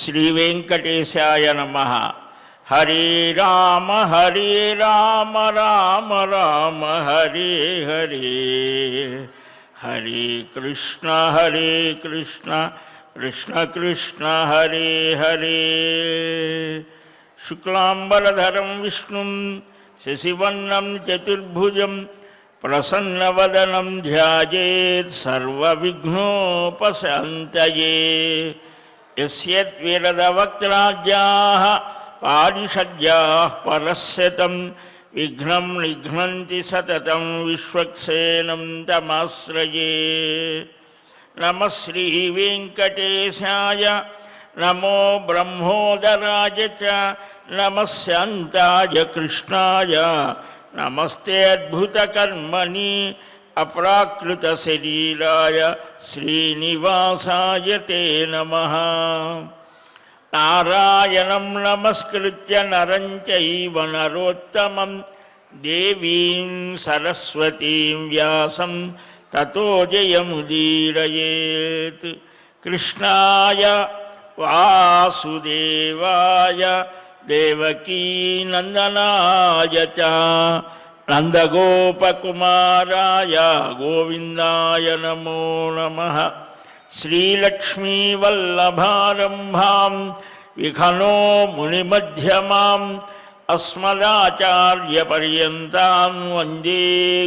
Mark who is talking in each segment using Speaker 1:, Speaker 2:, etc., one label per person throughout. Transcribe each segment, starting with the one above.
Speaker 1: శ్రీ వెంకటేశాయ నమః. హరే రామ రామ రామ హరే హరే, హరే కృష్ణ కృష్ణ కృష్ణ హరే హరే. శుక్లాంబరధరం విష్ణుం శశివర్ణం చతుర్భుజం ప్రసన్నవదనం ధ్యాయేత్ సర్వవిఘ్నోపశాంతయే. యస్యద్విరదవక్త్రాద్యాః పారిషద్యాః పరస్యతం విఘ్నం నిఘ్నంతి సతతం విశ్వక్సేనం తమాశ్రయే. నమః శ్రీ వెంకటేశాయ నమో బ్రహ్మోదరాయ చ నమః శాంతాయ కృష్ణాయ నమస్తే అద్భుతకర్మణి అప్రాకృత శరీరాయ శ్రీనివాసాయ తే నమః. నారాయణం నమస్కృత్య నరం చైవ నరోత్తమం దేవీం సరస్వతీం వ్యాసం తతో జయముదీరయేత్. కృష్ణాయ వాసుదేవాయ దేవకీనందనాయ చ నందగోపకుమారాయ గోవిందాయ నమో నమః. శ్రీలక్ష్మీవల్లభారంభాం విఖనో మునిమధ్యమాం అస్మదాచార్యపర్యంతాం వందే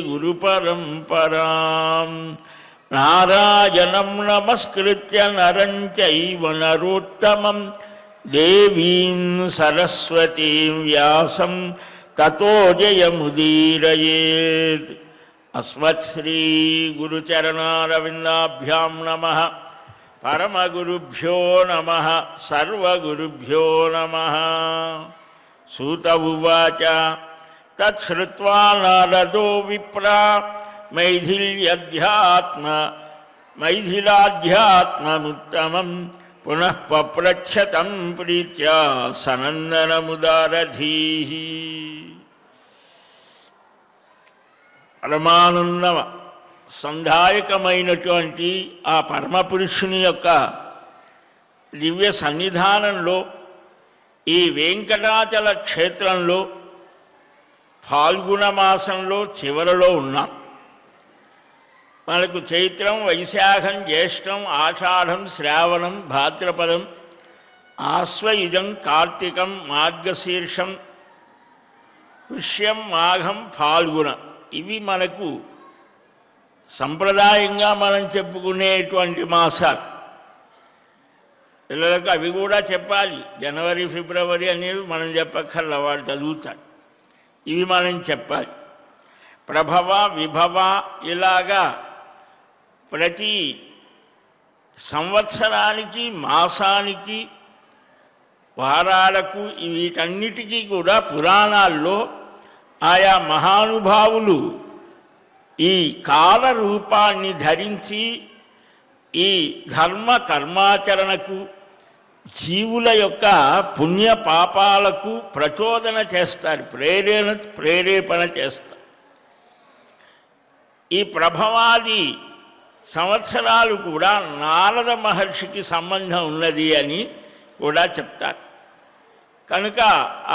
Speaker 1: గురుపరంపరాం. నారాయణం నమస్కృత్య నరం చైవ నరోత్తమం దేవీం సరస్వతీం వ్యాసం తతో జయముదీరయేత్. అస్మత్ శ్రీ గురుచరణారవిందాభ్యాం నమః. పరమగురుభ్యో నమః. సర్వగురుభ్యో నమః. సూత ఉవాచ తచ్ఛ్రుత్వా నారదో విప్రా మైథిలాధ్యాత్మముత్తమం పునః పప్రచ్ఛతం ప్రీత్యా సనందనముదారధీః. పరమానంద సంధాయకమైనటువంటి ఆ పరమపురుషుని యొక్క దివ్య సన్నిధానంలో ఈ వెంకటాచల క్షేత్రంలో ఫాల్గుణ మాసంలో చివరలో ఉన్నాం. మనకు చైత్రం, వైశాఖం, జ్యేష్టం, ఆషాఢం, శ్రావణం, భాద్రపదం, ఆశ్వయుజం, కార్తీకం, మార్గశీర్షం, పుష్యం, మాఘం, ఫాల్గుణం ఇవి మనకు సంప్రదాయంగా మనం చెప్పుకునేటువంటి మాసాలు. పిల్లలకు అవి కూడా చెప్పాలి. జనవరి, ఫిబ్రవరి అనేవి మనం చెప్పక్కర్ల, వాడు చదువుతాడు. ఇవి మనం చెప్పాలి. ప్రభవ, విభవ ఇలాగా ప్రతి సంవత్సరానికి, మాసానికి, వారాలకు వీటన్నిటికీ కూడా పురాణాల్లో ఆయా మహానుభావులు ఈ కాల రూపాన్ని ధరించి ఈ ధర్మ కర్మాచరణకు, జీవుల యొక్క పుణ్య పాపాలకు ప్రచోదన చేస్తారు, ప్రేరేపణ చేస్తారు. ఈ ప్రభవాది సంవత్సరాలు కూడా నారద మహర్షికి సంబంధం ఉన్నది అని కూడా చెప్తారు. కనుక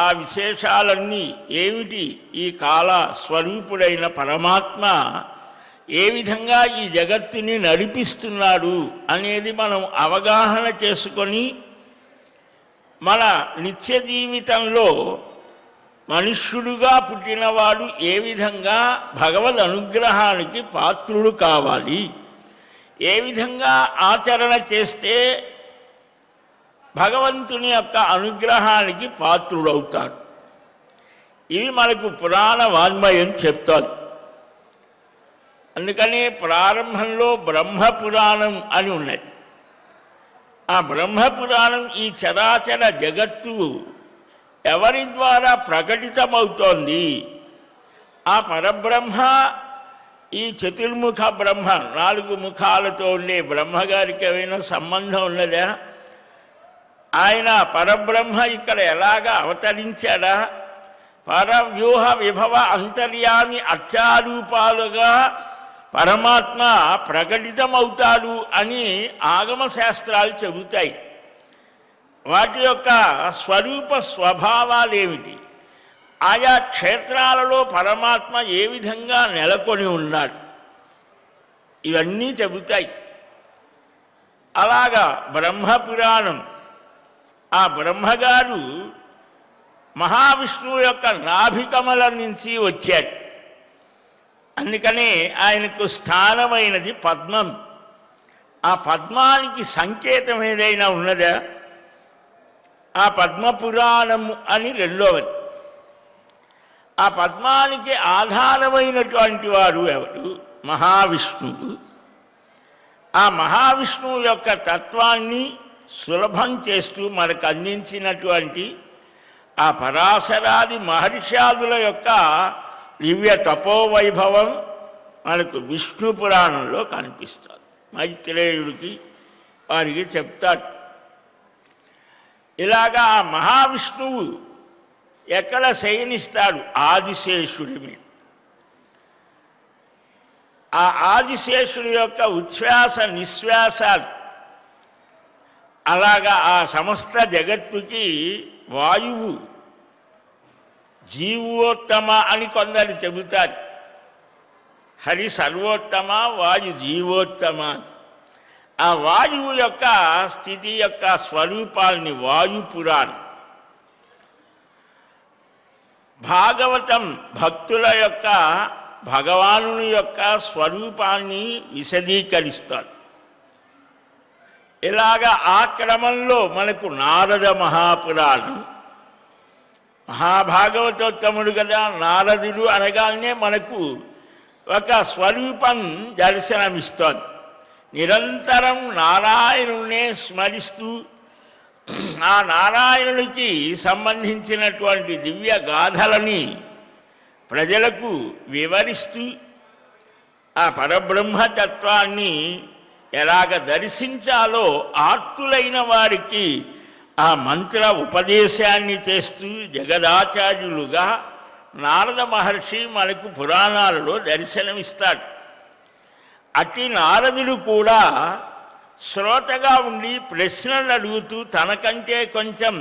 Speaker 1: ఆ విశేషాలన్నీ ఏమిటి, ఈ కాల స్వరూపుడైన పరమాత్మ ఏ విధంగా ఈ జగత్తుని నడిపిస్తున్నాడు అనేది మనం అవగాహన చేసుకొని మన నిత్య జీవితంలో మనుష్యుడుగా పుట్టినవాడు ఏ విధంగా భగవద్ అనుగ్రహానికి పాత్రుడు కావాలి, ఏ విధంగా ఆచరణ చేస్తే భగవంతుని యొక్క అనుగ్రహానికి పాత్రుడవుతాడు, ఇవి మనకు పురాణ వాన్మయం చెప్తారు. అందుకని ప్రారంభంలో బ్రహ్మపురాణం అని ఉన్నది. ఆ బ్రహ్మపురాణం ఈ చరాచర జగత్తు ఎవరి ద్వారా ప్రకటితమవుతోంది, ఆ పరబ్రహ్మ ఈ చతుర్ముఖ బ్రహ్మ, 4 ముఖాలతో ఉండే బ్రహ్మగారికి ఏమైనా సంబంధం ఉన్నదా? ఆయన పరబ్రహ్మ ఇక్కడ ఎలాగా అవతరించాడా? పరవ్యూహ విభవ అంతర్యామి అత్యారూపాలుగా పరమాత్మ ప్రకటితమవుతాడు అని ఆగమ శాస్త్రాలు చెబుతాయి. వాటి యొక్క స్వరూప స్వభావాలు ఏమిటి, ఆయా క్షేత్రాలలో పరమాత్మ ఏ విధంగా నెలకొని ఉన్నాడు, ఇవన్నీ చెబుతాయి. అలాగా బ్రహ్మపురాణం, ఆ బ్రహ్మగారు మహావిష్ణువు యొక్క నాభికమలం నుంచి వచ్చాడు. అందుకనే ఆయనకు స్థానమైనది పద్మం. ఆ పద్మానికి సంకేతం ఏదైనా ఉన్నదా? ఆ పద్మపురాణము అని రెండవది. ఆ పద్మానికి ఆధారమైనటువంటి వారు ఎవరు? మహావిష్ణువు. ఆ మహావిష్ణువు యొక్క తత్వాన్ని సులభం చేస్తూ మనకు అందించినటువంటి ఆ పరాశరాది మహర్షాదుల యొక్క దివ్య తపోవైభవం మనకు విష్ణు పురాణంలో కనిపిస్తుంది. మైత్రేయుడికి వారికి చెప్తాడు. ఇలాగా ఆ మహావిష్ణువు ఎక్కడ శయనిస్తాడు? ఆదిశేషుడి మీద. ఆ ఆదిశేషుడి యొక్క ఉచ్ఛ్వాస నిశ్వాసాలు అలాగా ఆ సమస్త జగత్తుకి వాయువు జీవోత్తమ అని కొందరు చెబుతారు. హరి సర్వోత్తమ, వాయు జీవోత్తమ. ఆ వాయువు యొక్క స్థితి యొక్క స్వరూపాల్ని వాయు పురాణం. భాగవతం భక్తుల యొక్క భగవానుని యొక్క స్వరూపాన్ని విశదీకరిస్తారు. ఇలాగా ఆ క్రమంలో మనకు నారద మహాపురాణం. మహాభాగవతోత్తముడు కదా నారదుడు అనగానే మనకు ఒక స్వరూపం దర్శనమిస్తోంది. నిరంతరం నారాయణునే స్మరిస్తూ ఆ నారాయణునికి సంబంధించినటువంటి దివ్య గాథలని ప్రజలకు వివరిస్తూ ఆ పరబ్రహ్మతత్వాన్ని ఎలాగ దర్శించాలో ఆర్తులైన వారికి ఆ మంత్ర ఉపదేశాన్ని చేస్తూ జగదాచార్యులుగా నారద మహర్షి మనకు పురాణాలలో దర్శనమిస్తాడు. అట్టి నారదుడు కూడా శ్రోతగా ఉండి ప్రశ్నలు అడుగుతూ తనకంటే కొంచెం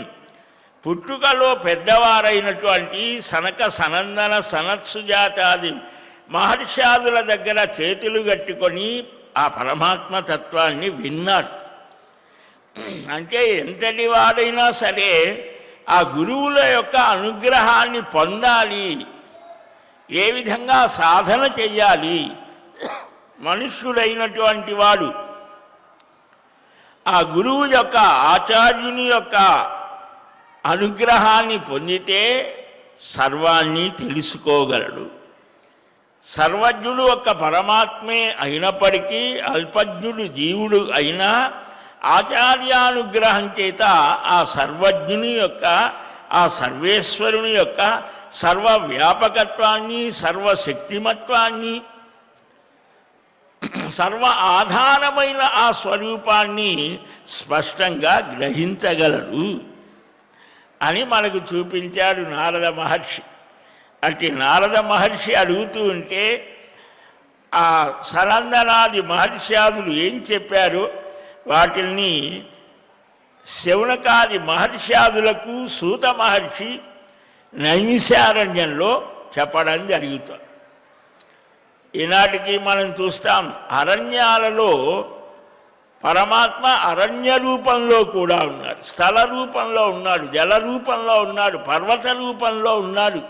Speaker 1: పుట్టుకలో పెద్దవారైనటువంటి సనక సనందన సనత్సుజాతాది మహర్షాదుల దగ్గర చేతులు కట్టుకొని ఆ పరమాత్మ తత్వాన్ని విన్నాడు. అంటే ఎంతటి వాడైనా సరే ఆ గురువుల యొక్క అనుగ్రహాన్ని పొందాలి, ఏ విధంగా సాధన చెయ్యాలి. మనుష్యుడైనటువంటి వాడు ఆ గురువు యొక్క ఆచార్యుని యొక్క అనుగ్రహాన్ని పొందితే సర్వాన్ని తెలుసుకోగలడు. సర్వజ్ఞుడు ఒక పరమాత్మే అయినప్పటికీ అల్పజ్ఞుడు జీవుడు అయినా ఆచార్యానుగ్రహం చేత ఆ సర్వజ్ఞుని యొక్క ఆ సర్వేశ్వరుని యొక్క సర్వవ్యాపకత్వాన్ని సర్వశక్తిమత్వాన్ని సర్వ ఆధారమైన ఆ స్వరూపాన్ని స్పష్టంగా గ్రహించగలడు అని మనకు చూపించాడు నారద మహర్షి. అంటే నారద మహర్షి అడుగుతూ ఉంటే ఆ సనందనాది మహర్షాదులు ఏం చెప్పారో వాటిని శౌనకాది మహర్షాదులకు సూత మహర్షి నైమిషారణ్యంలో చెప్పడం జరుగుతుంది. ఈనాటికి మనం చూస్తాం అరణ్యాలలో పరమాత్మ అరణ్య రూపంలో కూడా ఉన్నాడు, స్థల రూపంలో ఉన్నాడు, జల రూపంలో ఉన్నాడు, పర్వత రూపంలో ఉన్నాడు.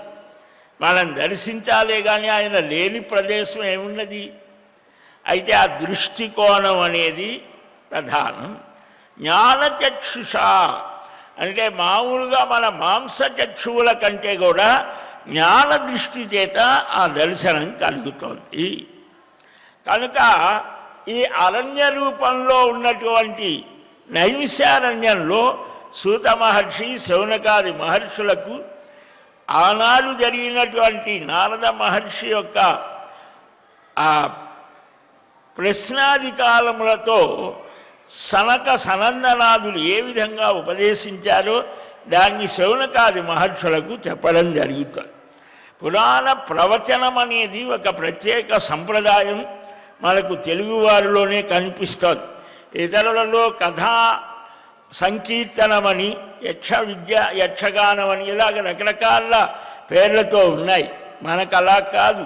Speaker 1: మనం దర్శించాలే కానీ ఆయన లేని ప్రదేశం ఏమున్నది? అయితే ఆ దృష్టికోణం అనేది ప్రధానం. జ్ఞానచక్షుష అంటే మామూలుగా మన మాంసచక్షువుల కంటే కూడా జ్ఞాన దృష్టి చేత ఆ దర్శనం కలుగుతోంది. కనుక ఈ అరణ్య రూపంలో ఉన్నటువంటి నైమిషారణ్యంలో సూత మహర్షి శౌనకాది మహర్షులకు ఆనాడు జరిగినటువంటి నారద మహర్షి యొక్క ఆ ప్రశ్నాది కాలములతో సనక సనందనాదులు ఏ విధంగా ఉపదేశించారో దాన్ని శౌనకాది మహర్షులకు చెప్పడం జరుగుతుంది. పురాణ ప్రవచనం అనేది ఒక ప్రత్యేక సంప్రదాయం మనకు తెలుగువారిలోనే కనిపిస్తుంది. ఇతరులలో కథా సంకీర్తనమని, యక్షగానమని ఇలాగ రకరకాల పేర్లతో ఉన్నాయి. మనకు అలా కాదు.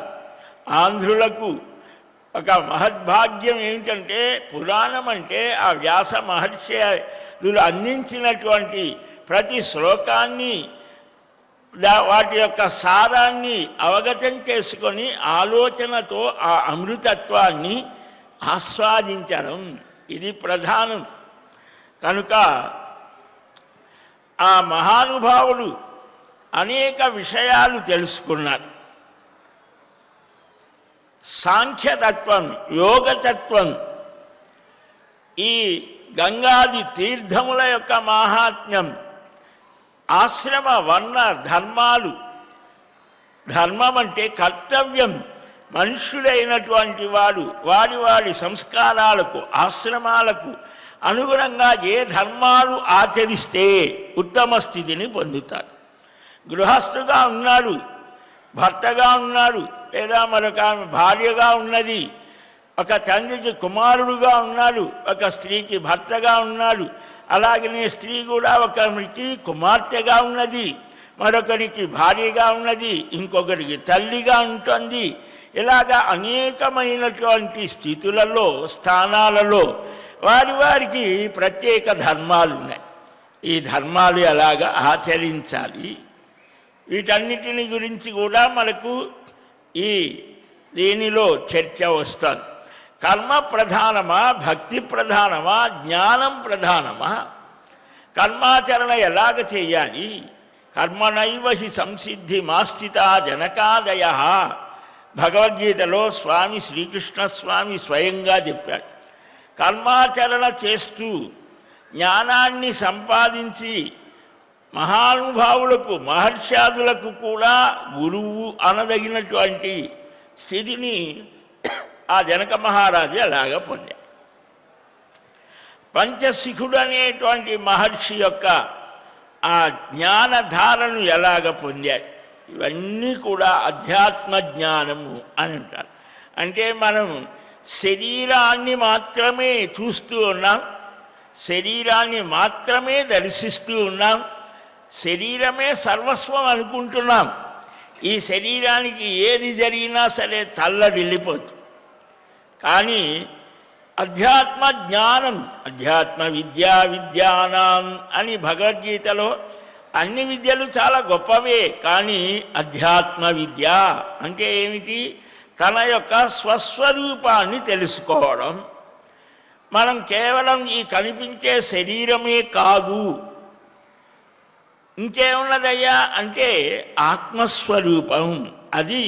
Speaker 1: ఆంధ్రులకు ఒక మహద్భాగ్యం ఏమిటంటే పురాణం అంటే ఆ వ్యాస మహర్షులు అందించినటువంటి ప్రతి శ్లోకాన్ని వాటి యొక్క సారాన్ని అవగతం చేసుకొని ఆలోచనతో ఆ అమృతత్వాన్ని ఆస్వాదించడం ఇది ప్రధానం. కనుక ఆ మహానుభావులు అనేక విషయాలు తెలుసుకున్నారు. సాంఖ్యతత్వం, యోగతత్వం, ఈ గంగాది తీర్థముల యొక్క మాహాత్మ్యం, ఆశ్రమ వర్ణ ధర్మాలు. ధర్మం అంటే కర్తవ్యం. మనుష్యుడైనటువంటి వాడు వాడి సంస్కారాలకు, ఆశ్రమాలకు అనుగుణంగా ఏ ధర్మాలు ఆచరిస్తే ఉత్తమ స్థితిని పొందుతాడు. గృహస్థుగా ఉన్నాడు, భర్తగా ఉన్నాడు, లేదా మరొక ఆమె భార్యగా ఉన్నది, ఒక తండ్రికి కుమారుడుగా ఉన్నాడు, ఒక స్త్రీకి భర్తగా ఉన్నాడు. అలాగనే స్త్రీ కూడా ఒకరికి కుమార్తెగా ఉన్నది, మరొకరికి భార్యగా ఉన్నది, ఇంకొకరికి తల్లిగా ఉంటుంది. ఇలాగా అనేకమైనటువంటి స్థితులలో, స్థానాలలో వారికి ప్రత్యేక ధర్మాలు ఉన్నాయి. ఈ ధర్మాలు ఎలాగ ఆచరించాలి, వీటన్నిటిని గురించి కూడా మనకు దీనిలో చర్చ వస్తుంది. కర్మ ప్రధానమా, భక్తి ప్రధానమా, జ్ఞానం ప్రధానమా? కర్మాచరణ ఎలాగ చేయాలి? కర్మణైవ హి సంసిద్ధి మాస్థిత జనకాదయ. భగవద్గీతలో స్వామి శ్రీకృష్ణ స్వామి స్వయంగా చెప్పాడు. కర్మాచరణ చేస్తూ జ్ఞానాన్ని సంపాదించి మహానుభావులకు, మహర్షాదులకు కూడా గురువు అనదగినటువంటి స్థితిని ఆ జనక మహారాజు అలాగా పొందాడు. పంచశిఖుడు అనేటువంటి మహర్షి యొక్క ఆ జ్ఞానధారను ఎలాగ పొందాడు? ఇవన్నీ కూడా అధ్యాత్మ జ్ఞానము అని అంటారు. అంటే మనం శరీరాన్ని మాత్రమే చూస్తూ ఉన్నాం, శరీరాన్ని మాత్రమే దర్శిస్తూ ఉన్నాం, శరీరమే సర్వస్వం అనుకుంటున్నాం. ఈ శరీరానికి ఏది జరిగినా సరే తల్లడిల్లిపోతుంది. కానీ అధ్యాత్మ జ్ఞానం, అధ్యాత్మ విద్యానాం అని భగవద్గీతలో అన్ని విద్యలు చాలా గొప్పవే, కానీ అధ్యాత్మ విద్య అంటే ఏమిటి? తన యొక్క స్వస్వరూపాన్ని తెలుసుకోవడం. మనం కేవలం ఈ కనిపించే శరీరమే కాదు, ఇంకేమున్నదయ్యా అంటే ఆత్మస్వరూపం. అది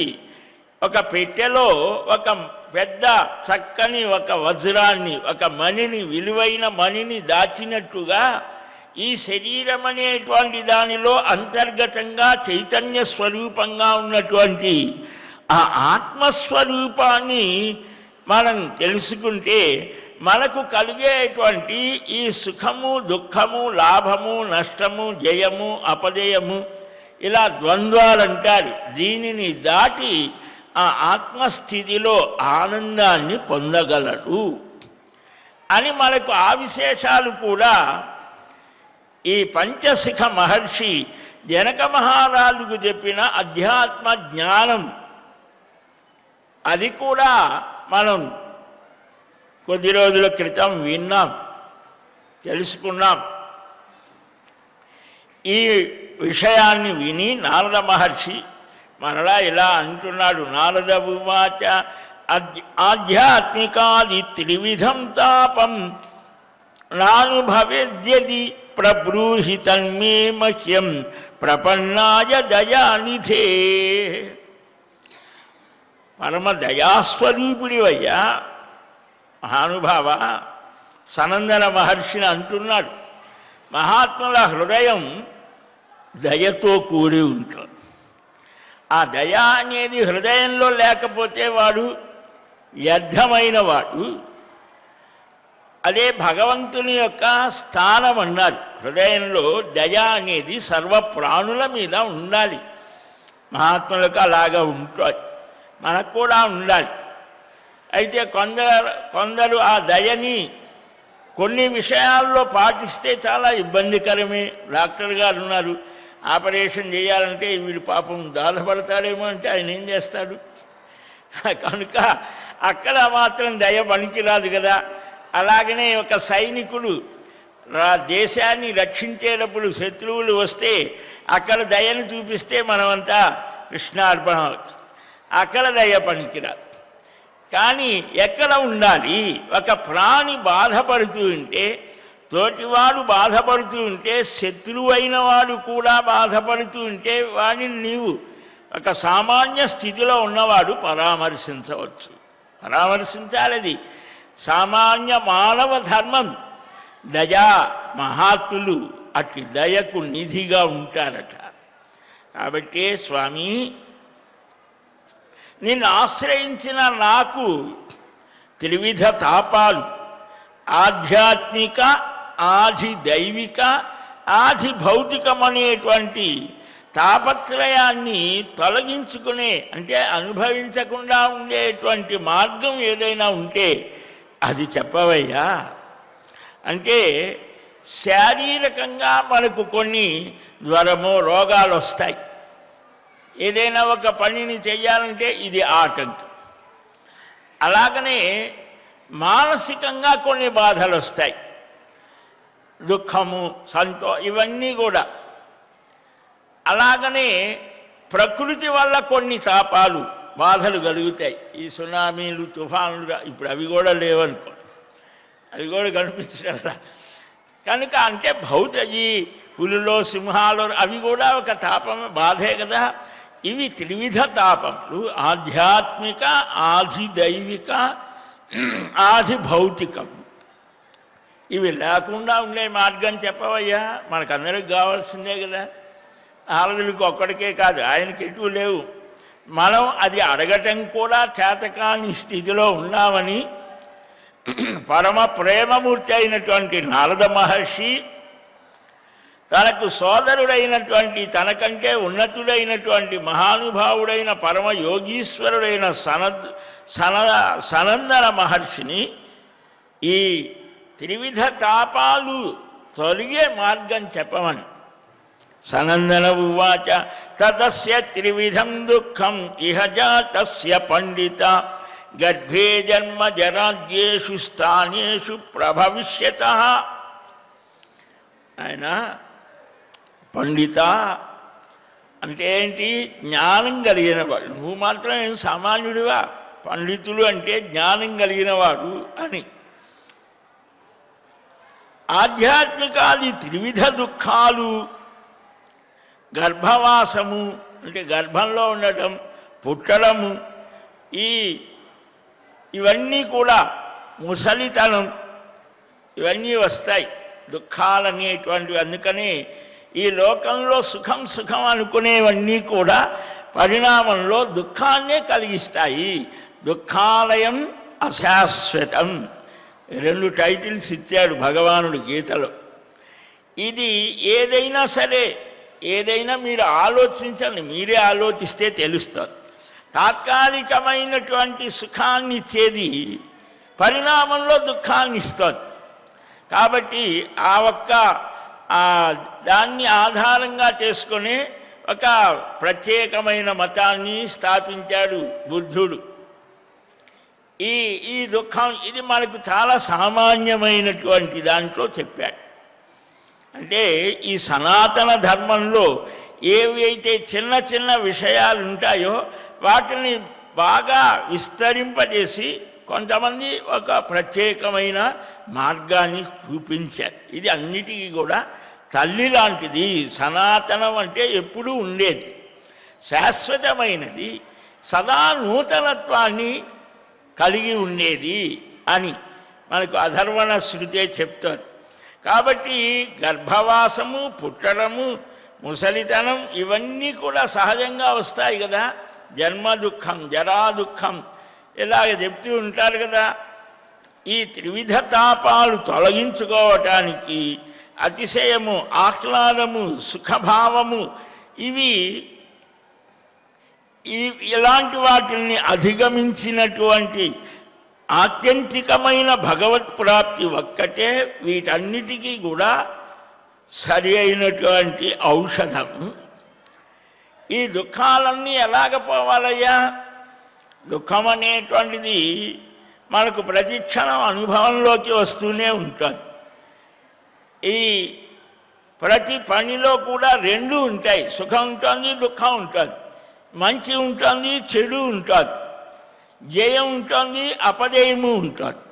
Speaker 1: ఒక పెట్టెలో ఒక పెద్ద చక్కని ఒక వజ్రాన్ని, ఒక మణిని, విలువైన మణిని దాచినట్టుగా ఈ శరీరం అనేటువంటి దానిలో అంతర్గతంగా చైతన్య స్వరూపంగా ఉన్నటువంటి ఆ ఆత్మస్వరూపాన్ని మనం తెలుసుకుంటే మనకు కలిగేటువంటి ఈ సుఖము, దుఃఖము, లాభము, నష్టము, జయము, అపజయము, ఇలా ద్వంద్వాలు అంటారు, దీనిని దాటి ఆ ఆత్మస్థితిలో ఆనందాన్ని పొందగలడు అని మనకు ఆ విశేషాలు కూడా ఈ పంచశిఖ మహర్షి జనక మహారాజుకు చెప్పిన అధ్యాత్మ జ్ఞానం. అది కూడా మనం కొద్ది రోజుల క్రితం విన్నాం, తెలుసుకున్నాం. ఈ విషయాన్ని విని నారద మహర్షి మరలా ఇలా అంటున్నాడు. నారద ఉవాచ ఆధ్యాత్మికాది త్రివిధం తాపం నానుభవేద్యది ప్రబ్రూహి తన్మే మహ్యం ప్రపన్నాయ దయానిధే. పరమ దయాస్వరూపుడివయ్యా మహానుభావ. సనందన మహర్షిని అంటున్నాడు, మహాత్ముల హృదయం దయతో కూడి ఉంటుంది. ఆ దయ అనేది హృదయంలో లేకపోతే వాడు వ్యర్థమైన వాడు. అదే భగవంతుని యొక్క స్థానం అన్నారు. హృదయంలో దయ అనేది సర్వ ప్రాణుల మీద ఉండాలి. మహాత్ములకు అలాగా ఉంటుంది, మనకు కూడా ఉండాలి. అయితే కొందరు ఆ దయని కొన్ని విషయాల్లో పాటిస్తే చాలా ఇబ్బందికరమే. డాక్టర్ గారు ఉన్నారు, ఆపరేషన్ చేయాలంటే వీడు పాపం బాధపడతాడేమో అంటే ఆయన ఏం చేస్తాడు? కనుక అక్కడ మాత్రం దయ పనికిరాదు కదా. అలాగనే ఒక సైనికుడు దేశాన్ని రక్షించేటప్పుడు శత్రువులు వస్తే అక్కడ దయను చూపిస్తే మనమంతా కృష్ణార్పణ అవుతాం. అక్కడ దయ పనికిరాదు. కానీ ఎక్కడ ఉండాలి? ఒక ప్రాణి బాధపడుతూ ఉంటే, తోటివాడు బాధపడుతూ ఉంటే, శత్రువు అయిన వాడు కూడా బాధపడుతూ ఉంటే వాడిని నీవు ఒక సామాన్య స్థితిలో ఉన్నవాడు పరామర్శించవచ్చు. పరామర్శించాలది సామాన్య మానవ ధర్మం. దయా మహాత్ములు అట్టి దయకు నిధిగా ఉంటారట. కాబట్టి స్వామి, నిన్ను ఆశ్రయించిన నాకు త్రివిధ తాపాలు, ఆధ్యాత్మిక, ఆది దైవిక, ఆది భౌతికమనేటువంటి తాపత్రయాన్ని తొలగించుకునే, అంటే అనుభవించకుండా ఉండేటువంటి మార్గం ఏదైనా ఉంటే అది చెప్పవయ్యా. అంటే శారీరకంగా మనకు కొన్ని జ్వరమో రోగాలు వస్తాయి. ఏదైనా ఒక పనిని చెయ్యాలంటే ఇది ఆటంకం. అలాగనే మానసికంగా కొన్ని బాధలు వస్తాయి, దుఃఖము, ఇవన్నీ కూడా. అలాగనే ప్రకృతి వల్ల కొన్ని తాపాలు, బాధలు కలుగుతాయి. ఈ సునామీలు, తుఫానులు ఇప్పుడు అవి కూడా లేవనుకో, అవి కూడా కనిపించడం. కనుక అంటే ఈ పులులో, సింహాలు అవి కూడా ఒక తాపమే, బాధే కదా. ఇవి త్రివిధ తాపములు, ఆధ్యాత్మిక, ఆది దైవిక, ఆది భౌతికం. ఇవి లేకుండా ఉండే మార్గం చెప్పవయ్యా. మనకందరికి కావాల్సిందే కదా. ఆలదులకు ఒక్కడికే కాదు, ఆయనకి ఎటు లేవు. మనం అది అడగటం కూడా చేతకాని స్థితిలో ఉన్నామని పరమ ప్రేమమూర్తి అయినటువంటి నారద మహర్షి తనకు సోదరుడైనటువంటి, తనకంటే ఉన్నతుడైనటువంటి మహానుభావుడైన పరమ యోగీశ్వరుడైన సనందన మహర్షిని ఈ త్రివిధ తాపాలు తొలగే మార్గం చెప్పమని. సనందన ఉవాచ తదస్య త్రివిధం దుఃఖం ఇహ జాతస్య పండిత గర్భే జన్మ జరాద్యేషు స్థానేషు ప్రభవిష్యతః. ఆయన పండిత అంటే ఏంటి? జ్ఞానం కలిగిన వాడు. నువ్వు మాత్రం ఏం సామాన్యుడివా? పండితులు అంటే జ్ఞానం కలిగిన వాడు అని. ఆధ్యాత్మికాది త్రివిధ దుఃఖాలు, గర్భవాసము అంటే గర్భంలో ఉండటం, పుట్టడము, ఇవన్నీ కూడా, ముసలితనం, ఇవన్నీ వస్తాయి దుఃఖాలనేటువంటివి. అందుకని ఈ లోకంలో సుఖం సుఖం అనుకునేవన్నీ కూడా పరిణామంలో దుఃఖాన్నే కలిగిస్తాయి. దుఃఖాలయం అశాశ్వతం, 2 టైటిల్స్ ఇచ్చాడు భగవానుడు గీతలో. ఇది ఏదైనా సరే, ఏదైనా మీరు ఆలోచించండి, మీరే ఆలోచిస్తే తెలుస్తుంది. తాత్కాలికమైనటువంటి సుఖాన్ని ఇచ్చేది పరిణామంలో దుఃఖాన్ని ఇస్తుంది. కాబట్టి దాన్ని ఆధారంగా చేసుకొని ఒక ప్రత్యేకమైన మతాన్ని స్థాపించాడు బుద్ధుడు. ఈ దుఃఖం ఇది మనకు చాలా సామాన్యమైనటువంటి దాంట్లో చెప్పాడు. అంటే ఈ సనాతన ధర్మంలో ఏవి అయితే చిన్న చిన్న విషయాలు ఉంటాయో వాటిని బాగా విస్తరింపజేసి కొంతమంది ఒక ప్రత్యేకమైన మార్గాన్ని చూపించారు. ఇది అన్నిటికీ కూడా తల్లి లాంటిది. సనాతనం అంటే ఎప్పుడూ ఉండేది, శాశ్వతమైనది, సదా నూతనత్వాన్ని కలిగి ఉండేది అని మనకు అధర్వణ శృతే చెప్తారు. కాబట్టి గర్భవాసము, పుట్టడము, ముసలితనం ఇవన్నీ కూడా సహజంగా వస్తాయి కదా. జన్మ దుఃఖం, జరా దుఃఖం ఇలాగ చెప్తూ ఉంటారు కదా. ఈ త్రివిధ తాపాలు తొలగించుకోవటానికి అతిశయము, ఆహ్లాదము, సుఖభావము ఇలాంటి వాటిని అధిగమించినటువంటి ఆత్యంతికమైన భగవత్ ప్రాప్తి ఒక్కటే వీటన్నిటికీ కూడా సరి అయినటువంటి ఔషధం. ఈ దుఃఖాలన్నీ ఎలాగ పోవాలయ్యా? దుఃఖం అనేటువంటిది మనకు ప్రతి క్షణం అనుభవంలోకి వస్తూనే ఉంటుంది. ఈ ప్రతి పనిలో కూడా రెండు ఉంటాయి, సుఖం ఉంటుంది, దుఃఖం ఉంటుంది, మంచి ఉంటుంది, చెడు ఉంటుంది, జయం ఉంటుంది, అపజయము ఉంటుంది.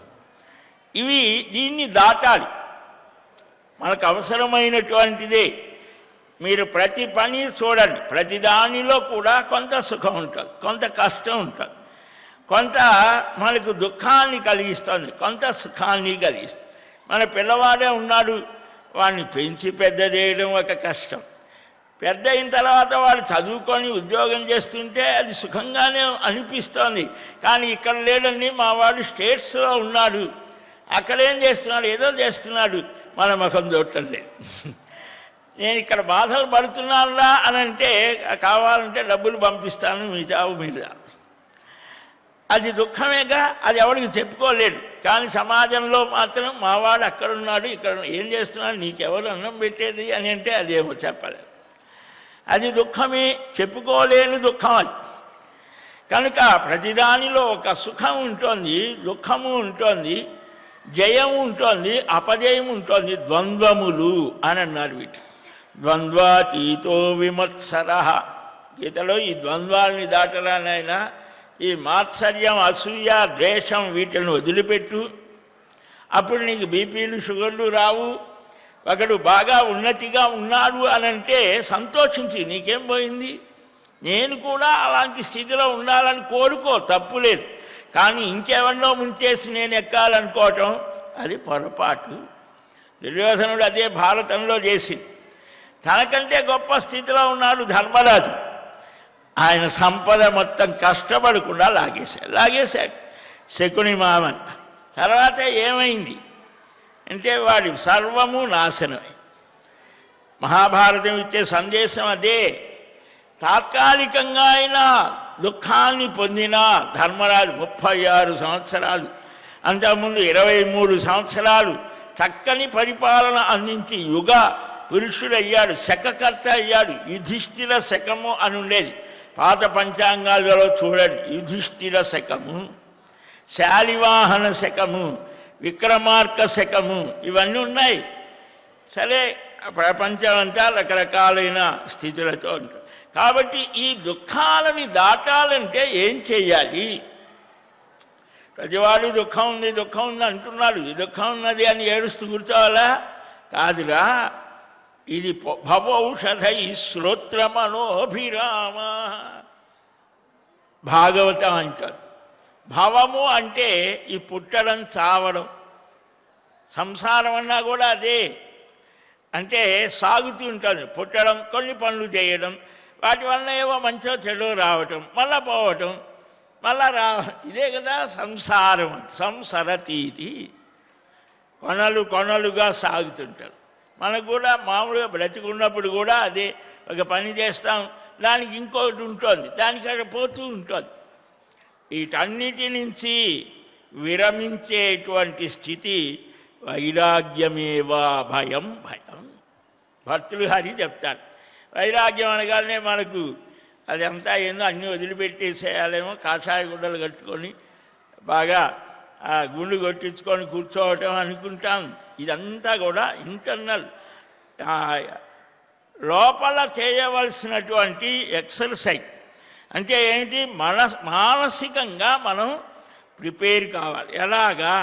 Speaker 1: దీన్ని దాటాలి, మనకు అవసరమైనటువంటిదే. మీరు ప్రతి పని చూడండి, ప్రతి దానిలో కూడా కొంత సుఖం ఉంటుంది, కొంత కష్టం ఉంటుంది, కొంత మనకు దుఃఖాన్ని కలిగిస్తుంది, కొంత సుఖాన్ని కలిగిస్తుంది. మన పిల్లవాడే ఉన్నాడు, వాడిని పెంచి పెద్ద చేయడం ఒక కష్టం. పెద్ద అయిన తర్వాత వాడు చదువుకొని ఉద్యోగం చేస్తుంటే అది సుఖంగానే అనిపిస్తోంది. కానీ ఇక్కడ లేడండి, మా వాడు స్టేట్స్లో ఉన్నాడు, అక్కడేం చేస్తున్నాడు, ఏదో చేస్తున్నాడు, మన ముఖం చూడటం లేదు. నేను ఇక్కడ బాధలు పడుతున్నానురా అని అంటే కావాలంటే డబ్బులు పంపిస్తాను, మీ చావు మీద. అది దుఃఖమేగా, అది ఎవరికి చెప్పుకోలేడు. కానీ సమాజంలో మాత్రం మావాడు అక్కడున్నాడు, ఇక్కడ ఏం చేస్తున్నాడు, నీకెవరు అన్నం పెట్టేది అని అంటే అదేమో చెప్పలేదు. అది దుఃఖమే, చెప్పుకోలేని దుఃఖం అది. కనుక ప్రతిదానిలో ఒక సుఖం ఉంటుంది, దుఃఖము ఉంటుంది, జయం ఉంటుంది, అపజయం ఉంటుంది, ద్వంద్వములు అని అన్నారు. వీటి ద్వంద్వాతీతో విమత్సర. గీతలో ఈ ద్వంద్వాలని దాటరానైనా ఈ మాత్సర్యం, అసూయ, ద్వేషం వీటిని వదిలిపెట్టు, అప్పుడు నీకు బీపీలు, షుగర్లు రావు. ఒకడు బాగా ఉన్నతిగా ఉన్నాడు అని అంటే సంతోషించి, నీకేం పోయింది, నేను కూడా అలాంటి స్థితిలో ఉండాలని కోరుకో, తప్పులేదు. కానీ ఇంకెవరినో ముంచేసి నేను ఎక్కాలనుకోవటం అది పొరపాటు. దుర్యోధనుడు అదే భారతంలో చేసింది. తనకంటే గొప్ప స్థితిలో ఉన్నాడు ధర్మరాజు, ఆయన సంపద మొత్తం కష్టపడకుండా లాగేశాడు శకుని మామన్. తర్వాత ఏమైంది అంటే వాడి సర్వము నాశనమై. మహాభారతం ఇచ్చే సందేశం అదే. తాత్కాలికంగా అయినా దుఃఖాన్ని పొందిన ధర్మరాజు 36 సంవత్సరాలు, అంతకుముందు 23 సంవత్సరాలు చక్కని పరిపాలన అందించి యుగ పురుషుడయ్యాడు, శకకర్త అయ్యాడు. యుధిష్ఠిర శకము అని ఉండేది పాత పంచాంగాలలో చూడండి. యుధిష్ఠిర శకము, శాలివాహన శకము, విక్రమార్క శకము, ఇవన్నీ ఉన్నాయి. సరే, ప్రపంచం అంతా రకరకాలైన స్థితులతో ఉంటుంది. కాబట్టి ఈ దుఃఖాలని దాటాలంటే ఏం చేయాలి? ప్రతివాడు దుఃఖం ఉంది, దుఃఖం ఉంది అంటున్నాడు. ఈ దుఃఖం ఉన్నది అని ఏడుస్తూ కూర్చోవాలా? కాదురా, ఇది భవౌషధై శ్రోత్రమనోభిరామ. భాగవతం అంటారు. భవము అంటే ఈ పుట్టడం, చావడం. సంసారం అన్నా కూడా అదే. అంటే సాగుతూ ఉంటుంది, పుట్టడం, కొన్ని పనులు చేయడం, వాటి వల్ల ఏవో మంచో చెడో రావటం, మళ్ళా పోవటం, మళ్ళా ఇదే కదా సంసారం. సంసరతీతి, కొనలుగా సాగుతుంటారు. మనకు కూడా మామూలుగా బ్రతికున్నప్పుడు కూడా అదే, ఒక పని చేస్తాం, దానికి ఇంకొకటి ఉంటుంది, దానికి అక్కడ పోతూ ఉంటుంది. వీటన్నిటి నుంచి విరమించేటువంటి స్థితి వైరాగ్యమేవా భయం. భర్తృహరి చెప్తాడు. వైరాగ్యం అనగానే మనకు అదంతా ఏందో అన్నీ వదిలిపెట్టేసేయాలేమో, కాషాయ గుడ్డలు కట్టుకొని బాగా గుండు కొట్టించుకొని కూర్చోవటం అనుకుంటాం. ఇదంతా కూడా ఇంటర్నల్, లోపల చేయవలసినటువంటి ఎక్సర్సైజ్. అంటే ఏంటి? మానసికంగా మనం ప్రిపేర్ కావాలి. ఎలాగా?